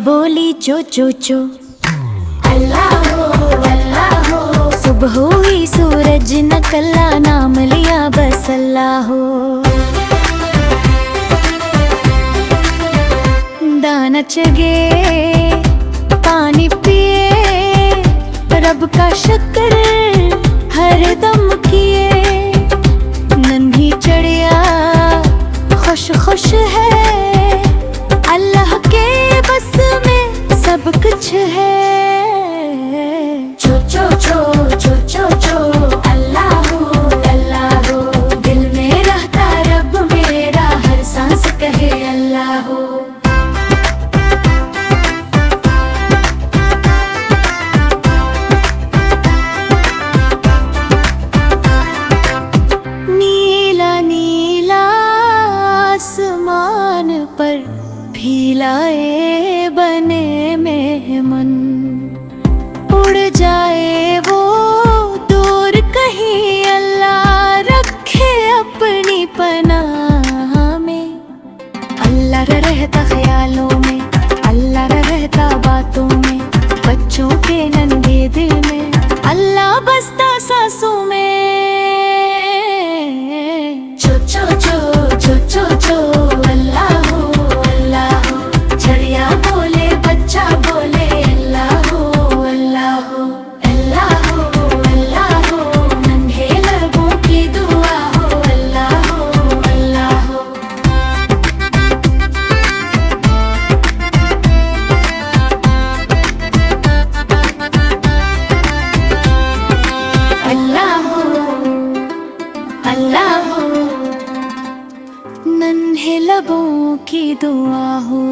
बोली चो चो चो, अल्लाह हो सुबह हुई सूरज निकला, नाम लिया बस अल्लाह हो। दाना चगे पानी पिए, रब का शुक्र हर दम किए। नन्ही चिड़िया खुश खुश है, अल्लाह के बस में सब कुछ है। चो चो चो चो चो चो, अल्लाह हो, दिल में रहता रब मेरा, हर सांस कहे अल्लाह हो। नीला नीला आसमान पर फीलाए बने मेहमान, उड़ जाए वो दूर कहीं, अल्लाह रखे अपनी पनाह में। अल्लाह रहता ख्यालों में, अल्लाह रहता बातों में, बच्चों के नन्हे दिल में, अल्लाह बसता सांसों में। चो चो चो चो चो चो, अल्लाह हो, चिड़िया बोले बच्चा बोले, अल्लाह हो, अल्लाह हो, नन्हे लबों की दुआ हो, अल्लाह हो, अल्लाह हो। अल्लाह हो, नन्हे लबों की दुआ हो।